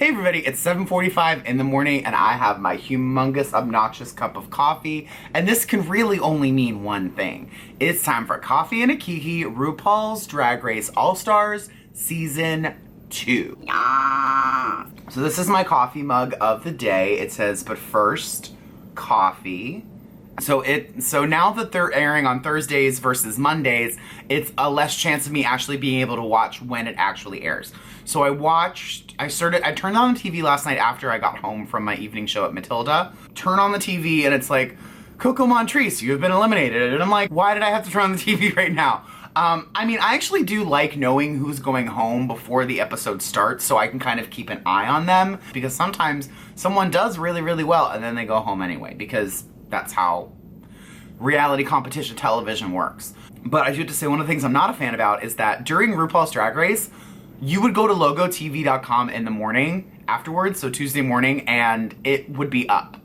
Hey everybody, it's 7:45 in the morning and I have my humongous, obnoxious cup of coffee, and this can really only mean one thing. It's time for Coffee and a Kiki, RuPaul's Drag Race All-Stars Season 2. Yeah. So this is my coffee mug of the day. It says, but first, coffee. So now that they're airing on Thursdays versus Mondays, it's a less chance of me actually being able to watch when it actually airs. So I turned on the TV last night after I got home from my evening show at Matilda. Turn on the TV and it's like, Coco Montrese, you have been eliminated. And I'm like, why did I have to turn on the TV right now? I mean, I actually do like knowing who's going home before the episode starts so I can kind of keep an eye on them, because sometimes someone does really, really well and then they go home anyway, because that's how reality competition television works. But I do have to say, one of the things I'm not a fan about is that during RuPaul's Drag Race, you would go to logotv.com in the morning afterwards, so Tuesday morning, and it would be up.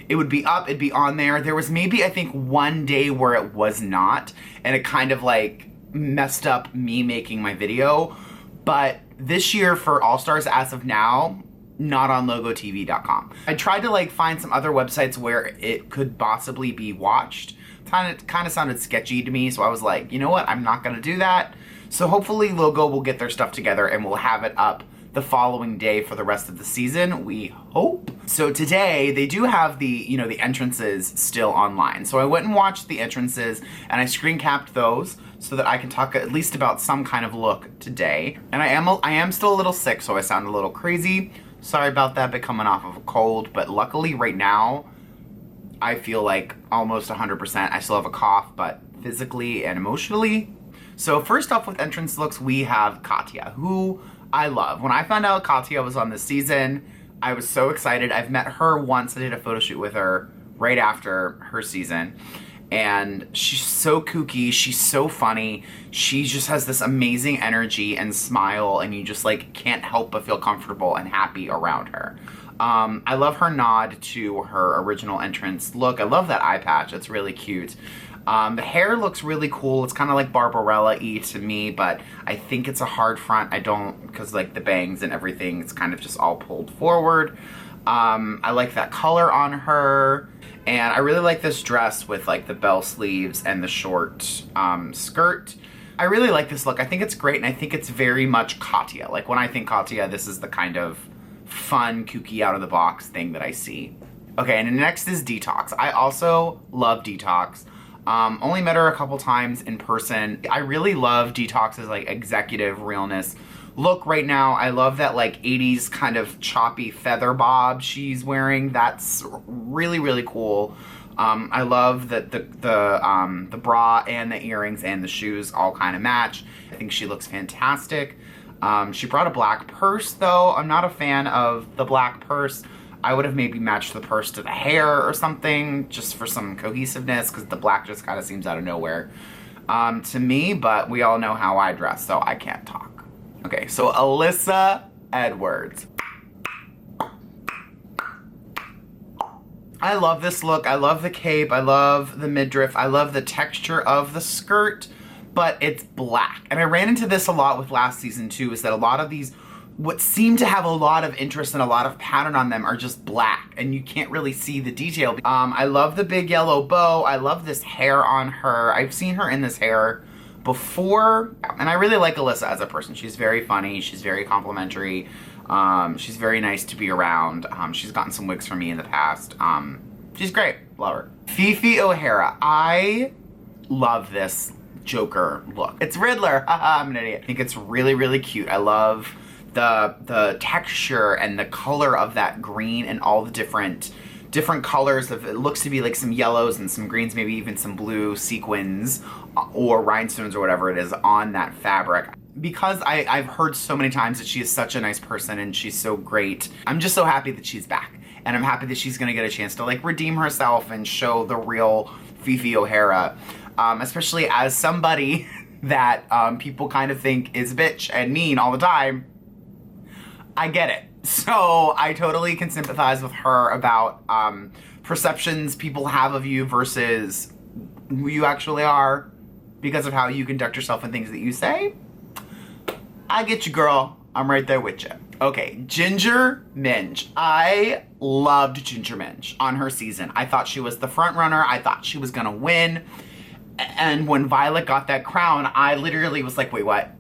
It would be up, it'd be on there. There was maybe, I think, one day where it was not, and it kind of like messed up me making my video. But this year for All-Stars, as of now, not on logotv.com. I tried to like find some other websites where it could possibly be watched. Kind of sounded sketchy to me, so I was like, you know what, I'm not gonna do that. So hopefully Logo will get their stuff together and we'll have it up the following day for the rest of the season, we hope. So today, they do have the entrances still online. So I went and watched the entrances and I screen capped those so that I can talk at least about some kind of look today. And I am still a little sick, so I sound a little crazy. Sorry about that, but coming off of a cold, but luckily right now, I feel like almost 100%. I still have a cough, but physically and emotionally. So first off with entrance looks, we have Katya, who I love. When I found out Katya was on this season, I was so excited. I've met her once. I did a photo shoot with her right after her season. And she's so kooky, she's so funny. She just has this amazing energy and smile, and you just like can't help but feel comfortable and happy around her. I love her nod to her original entrance look. I love that eye patch, it's really cute. The hair looks really cool. It's kind of like Barbarella-y to me, but I think it's a hard front. because like the bangs and everything, it's kind of just all pulled forward. I like that color on her. And I really like this dress with like the bell sleeves and the short skirt. I really like this look. I think it's great, and I think it's very much Katya. Like when I think Katya, this is the kind of fun, kooky, out-of-the-box thing that I see. Okay, and next is Detox. I also love Detox. Only met her a couple times in person. I really love Detox's like executive realness look right now. I love that like 80s kind of choppy feather bob she's wearing. That's really, really cool. I love that the bra and the earrings and the shoes all kind of match. I think she looks fantastic. She brought a black purse though. I'm not a fan of the black purse. I would have maybe matched the purse to the hair or something just for some cohesiveness, because the black just kind of seems out of nowhere to me, but we all know how I dress, so I can't talk. Okay, so Alyssa Edwards. I love this look. I love the cape. I love the midriff. I love the texture of the skirt, but it's black. And I ran into this a lot with last season too, is that a lot of these, what seem to have a lot of interest and a lot of pattern on them, are just black, and you can't really see the detail. I love the big yellow bow. I love this hair on her. I've seen her in this hair before, and I really like Alyssa as a person. She's very funny. She's very complimentary. She's very nice to be around. She's gotten some wigs from me in the past. She's great. Love her. Fifi O'Hara. I love this Joker look. It's Riddler. Haha, I'm an idiot. I think it's really, really cute. I love the texture and the color of that green and all the different colors of, it looks to be like some yellows and some greens, maybe even some blue sequins or rhinestones or whatever it is on that fabric. Because I've heard so many times that she is such a nice person and she's so great, I'm just so happy that she's back. And I'm happy that she's gonna get a chance to like redeem herself and show the real Fifi O'Hara. Especially as somebody that people kind of think is a bitch and mean all the time. I get it. So I totally can sympathize with her about perceptions people have of you versus who you actually are because of how you conduct yourself and things that you say. I get you, girl. I'm right there with you. Okay, Ginger Minj. I loved Ginger Minj on her season. I thought she was the front runner. I thought she was gonna win. And when Violet got that crown, I literally was like, wait, what?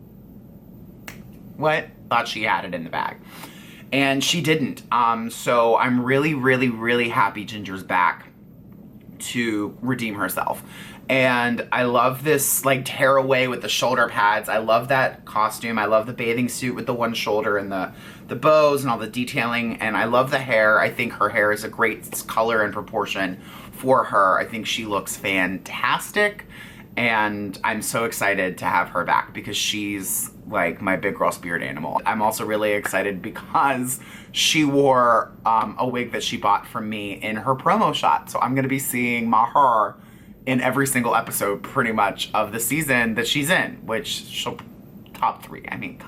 What? Thought she had it in the bag. And she didn't. So I'm really, really, really happy Ginger's back to redeem herself. And I love this like tearaway with the shoulder pads. I love that costume. I love the bathing suit with the one shoulder and the bows and all the detailing. And I love the hair. I think her hair is a great color and proportion for her. I think she looks fantastic. And I'm so excited to have her back because she's like my big girl spirit animal. I'm also really excited because she wore a wig that she bought from me in her promo shot. So I'm gonna be seeing Maher in every single episode pretty much of the season that she's in, which she'll top 3. I mean,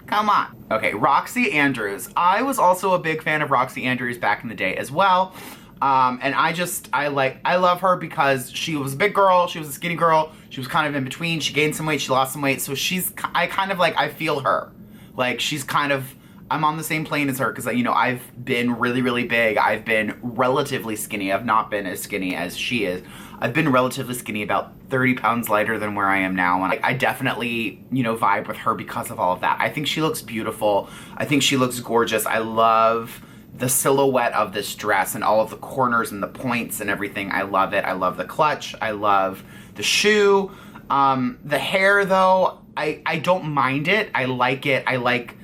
come on. Okay, Roxy Andrews. I was also a big fan of Roxy Andrews back in the day as well. And I love her because she was a big girl, she was a skinny girl, she was kind of in between, she gained some weight, she lost some weight, so I feel her. Like, she's kind of, I'm on the same plane as her, because, you know, I've been really, really big, I've been relatively skinny, I've not been as skinny as she is. I've been relatively skinny, about 30 pounds lighter than where I am now, and I definitely, you know, vibe with her because of all of that. I think she looks beautiful, I think she looks gorgeous, I love the silhouette of this dress and all of the corners and the points and everything. I love it. I love the clutch. I love the shoe. The hair though, I don't mind it. I like it. I like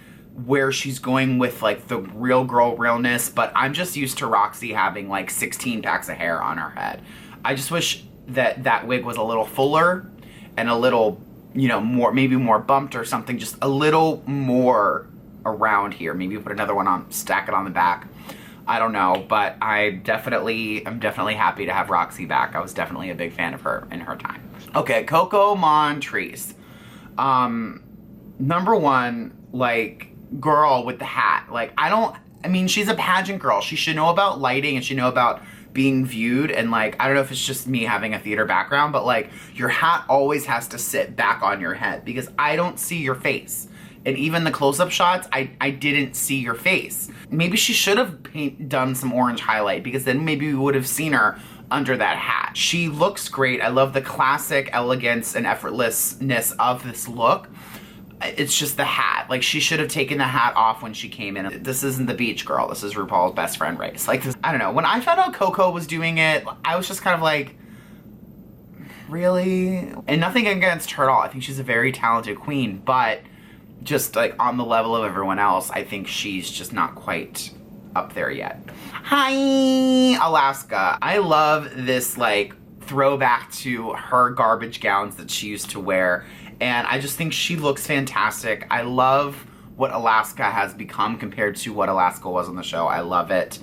where she's going with like the real girl realness, but I'm just used to Roxy having like 16 packs of hair on her head. I just wish that that wig was a little fuller and a little, you know, more, maybe more bumped or something, just a little more around here. Maybe put another one on, stack it on the back. I don't know, but I'm definitely happy to have Roxy back. I was definitely a big fan of her in her time. Okay, Coco Montrese. Number one, like, girl with the hat. Like, I mean, she's a pageant girl. She should know about lighting and she know about being viewed, and like, I don't know if it's just me having a theater background, but like, your hat always has to sit back on your head because I don't see your face. And even the close-up shots, I didn't see your face. Maybe she should have done some orange highlight because then maybe we would have seen her under that hat. She looks great. I love the classic elegance and effortlessness of this look. It's just the hat. Like, she should have taken the hat off when she came in. This isn't the beach girl. This is RuPaul's best friend race. Like, this, I don't know. When I found out Coco was doing it, I was just kind of like, really? And nothing against her at all. I think she's a very talented queen, but just like on the level of everyone else, I think she's just not quite up there yet. Hi, Alaska. I love this like throwback to her garbage gowns that she used to wear, and I just think she looks fantastic. I love what Alaska has become compared to what Alaska was on the show. I love it.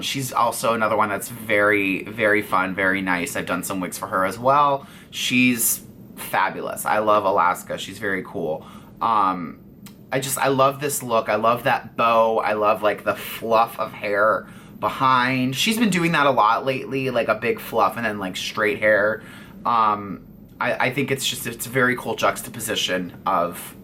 She's also another one that's very, very fun, very nice. I've done some wigs for her as well. She's fabulous. I love Alaska. She's very cool. I love this look. I love that bow. I love like the fluff of hair behind. She's been doing that a lot lately, like a big fluff and then like straight hair. I think it's a very cool juxtaposition of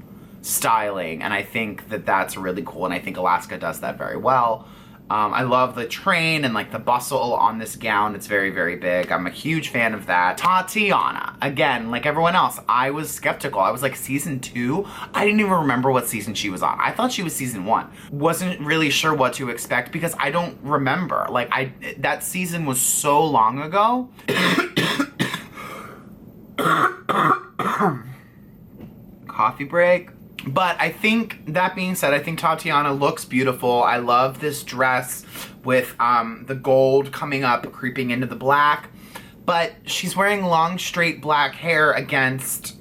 styling, and I think that that's really cool, and I think Alaska does that very well. I love the train and like the bustle on this gown. It's very, very big. I'm a huge fan of that. Tatiana, again, like everyone else, I was skeptical. I was like, season 2? I didn't even remember what season she was on. I thought she was season 1. Wasn't really sure what to expect because I don't remember. Like, that season was so long ago. Coffee break. But I think, that being said, I think Tatiana looks beautiful. I love this dress with the gold coming up, creeping into the black. But she's wearing long, straight black hair against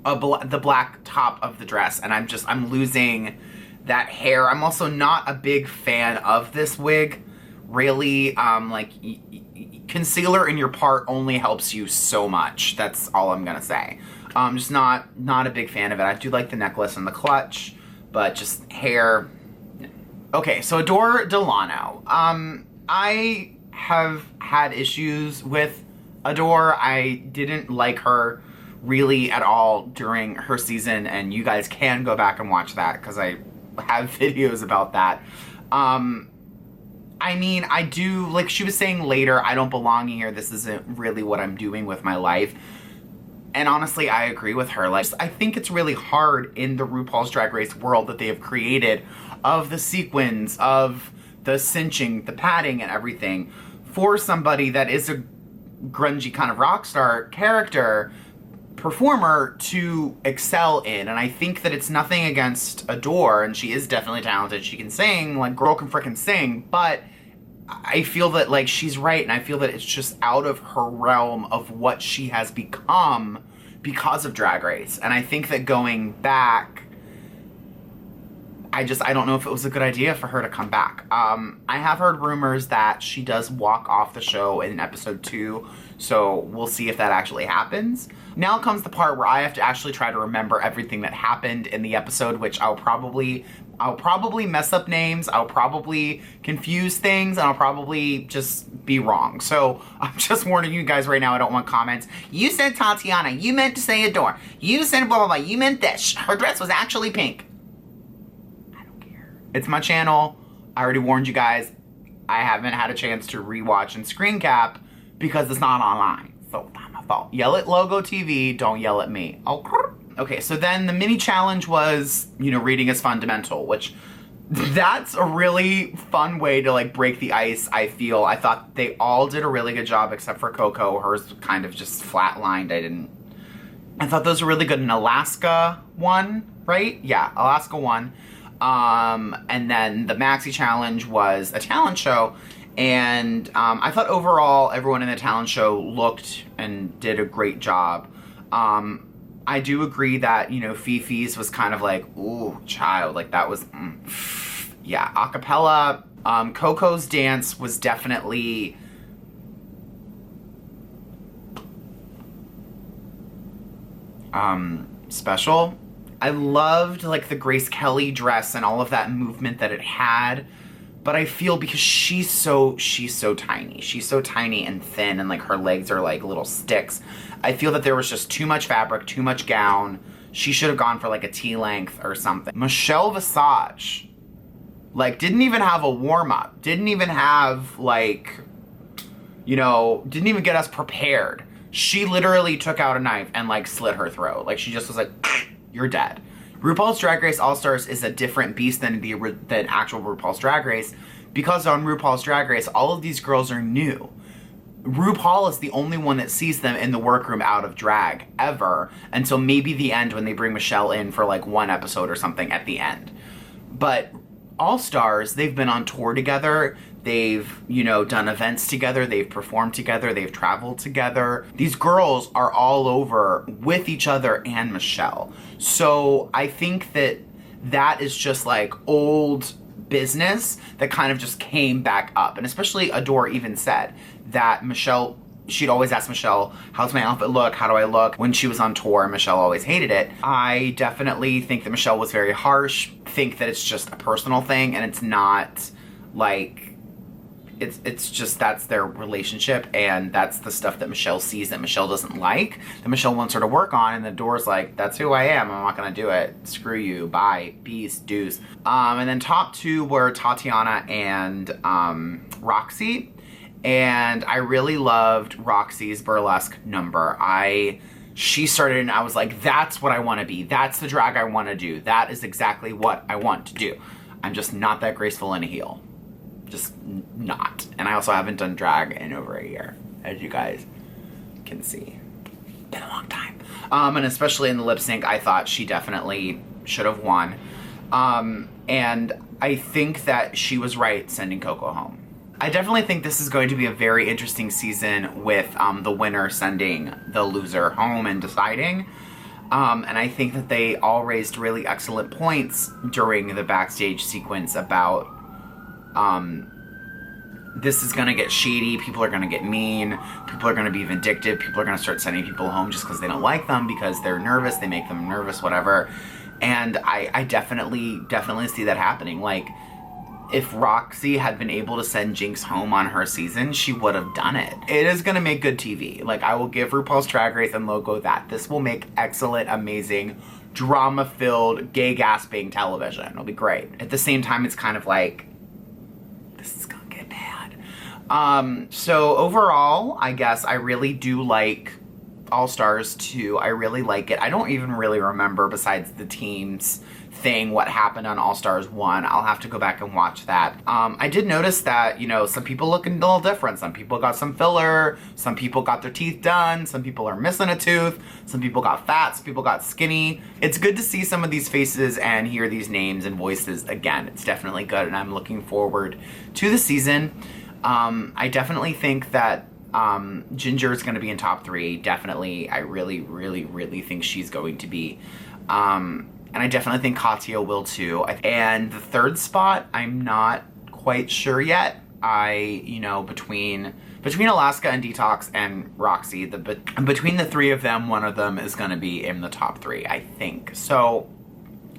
the black top of the dress. And I'm losing that hair. I'm also not a big fan of this wig. Really, like, concealer in your part only helps you so much. That's all I'm gonna say. Just not a big fan of it. I do like the necklace and the clutch, but just hair. Okay, so Adore Delano. I have had issues with Adore. I didn't like her really at all during her season, and you guys can go back and watch that because I have videos about that. I mean, I do, like she was saying later, I don't belong here. This isn't really what I'm doing with my life. And honestly, I agree with her. Like, I think it's really hard in the RuPaul's Drag Race world that they have created of the sequins, of the cinching, the padding and everything for somebody that is a grungy kind of rock star character, performer to excel in. And I think that it's nothing against Adore, and she is definitely talented. She can sing, like, girl can frickin' sing, but I feel that, like, she's right, and I feel that it's just out of her realm of what she has become because of Drag Race. And I think that going back, I don't know if it was a good idea for her to come back. I have heard rumors that she does walk off the show in episode 2, so we'll see if that actually happens. Now comes the part where I have to actually try to remember everything that happened in the episode, which I'll probably mess up names, I'll probably confuse things, and I'll probably just be wrong. So I'm just warning you guys right now, I don't want comments. You said Tatiana, you meant to say Adore. You said blah, blah, blah, you meant this. Her dress was actually pink. I don't care. It's my channel. I already warned you guys. I haven't had a chance to rewatch and screen cap because it's not online. So not my fault. Yell at Logo TV, don't yell at me. Okay, so then the mini challenge was, you know, reading is fundamental, which that's a really fun way to, like, break the ice, I feel. I thought they all did a really good job except for Coco. Hers kind of just flatlined. I thought those were really good. And Alaska won, right? Yeah, Alaska won. And then the Maxi Challenge was a talent show. And I thought overall everyone in the talent show looked and did a great job. I do agree that, you know, Fifi's was kind of like, ooh, child, like that was, yeah, acapella. Coco's dance was definitely special. I loved, like, the Grace Kelly dress and all of that movement that it had. But I feel because she's so tiny. She's so tiny and thin, and, like, her legs are like little sticks. I feel that there was just too much fabric, too much gown. She should have gone for, like, a T-length or something. Michelle Visage, like, didn't even have a warm-up. Didn't even have, like, you know, didn't even get us prepared. She literally took out a knife and, like, slit her throat. Like, she just was like, you're dead. RuPaul's Drag Race All-Stars is a different beast than actual RuPaul's Drag Race, because on RuPaul's Drag Race, all of these girls are new. RuPaul is the only one that sees them in the workroom out of drag, ever, until maybe the end when they bring Michelle in for, like, one episode or something at the end. But All-Stars, they've been on tour together, they've, you know, done events together, they've performed together, they've traveled together. These girls are all over with each other and Michelle. So I think that is just, like, old business that kind of just came back up. And especially Adore even said that Michelle, she'd always ask Michelle, how's my outfit look? How do I look? When she was on tour, Michelle always hated it. I definitely think that Michelle was very harsh, think that it's just a personal thing, and it's not, like, it's just, that's their relationship, and that's the stuff that Michelle sees that Michelle doesn't like, that Michelle wants her to work on, and the Door's like, that's who I am, I'm not gonna do it, screw you, bye, peace, deuce. And then top 2 were Tatiana and Roxy, and I really loved Roxy's burlesque number. She started and I was like, that's what I want to be, that's the drag I want to do, that is exactly what I want to do. I'm just not that graceful in a heel. Just not. And I also haven't done drag in over a year, as you guys can see. Been a long time. And especially in the lip sync, I thought she definitely should have won. And I think that she was right sending Coco home. I definitely think this is going to be a very interesting season with the winner sending the loser home and deciding. And I think that they all raised really excellent points during the backstage sequence about this is gonna get shady, people are gonna get mean, people are gonna be vindictive, people are gonna start sending people home just because they don't like them, because they're nervous, they make them nervous, whatever. And I definitely see that happening. Like, if Roxy had been able to send Jinx home on her season, she would have done it. It is gonna make good TV. Like, I will give RuPaul's Drag Race and Logo that. This will make excellent, amazing drama-filled, gay-gasping television. It'll be great. At the same time, it's kind of like, this is gonna get bad. So overall, I guess I really do like All Stars 2. I really like it. I don't even really remember, besides the teams thing, what happened on All Stars 1. I'll have to go back and watch that. I did notice that, you know, some people look a little different. Some people got some filler, some people got their teeth done, some people are missing a tooth, some people got fat, some people got skinny. It's good to see some of these faces and hear these names and voices again. It's definitely good, and I'm looking forward to the season. I definitely think that Ginger is going to be in top 3. Definitely. I really, really, really think she's going to be. And I definitely think Katya will too. And the third spot, I'm not quite sure yet. You know, between Alaska and Detox and Roxy, between the 3 of them, one of them is going to be in the top 3, I think. So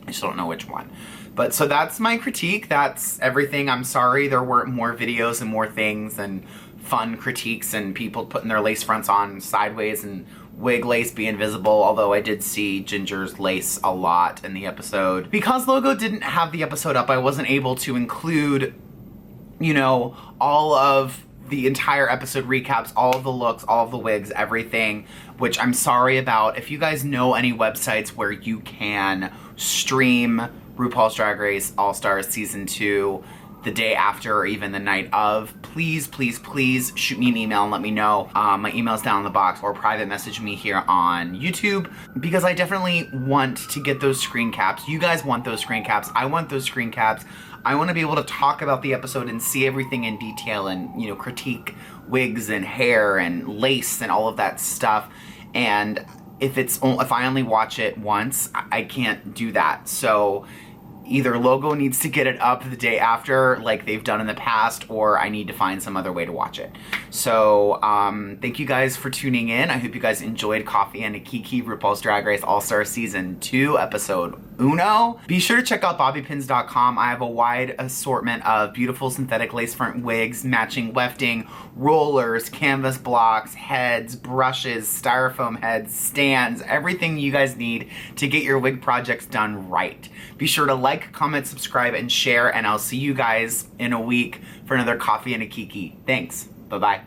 I just don't know which one. But so that's my critique. That's everything. I'm sorry there weren't more videos and more things and fun critiques and people putting their lace fronts on sideways and wig lace being visible, although I did see Ginger's lace a lot in the episode. Because Logo didn't have the episode up, I wasn't able to include, you know, all of the entire episode recaps, all of the looks, all of the wigs, everything, which I'm sorry about. If you guys know any websites where you can stream RuPaul's Drag Race All Stars Season 2 the day after or even the night of, please, please, please shoot me an email and let me know. My email's down in the box, or private message me here on YouTube, because I definitely want to get those screen caps. You guys want those screen caps. I want those screen caps. I want to be able to talk about the episode and see everything in detail and, you know, critique wigs and hair and lace and all of that stuff. And if I only watch it once, I can't do that. So either Logo needs to get it up the day after like they've done in the past, or I need to find some other way to watch it. So thank you guys for tuning in. I hope you guys enjoyed Coffee and a Kiki RuPaul's Drag Race All-Star Season 2 episode 1. Be sure to check out bobbypins.com. I have a wide assortment of beautiful synthetic lace front wigs, matching wefting, rollers, canvas blocks, heads, brushes, styrofoam heads, stands, everything you guys need to get your wig projects done right. Be sure to like, comment, subscribe, and share, and I'll see you guys in a week for another Coffee and a Kiki. Thanks. Bye-bye.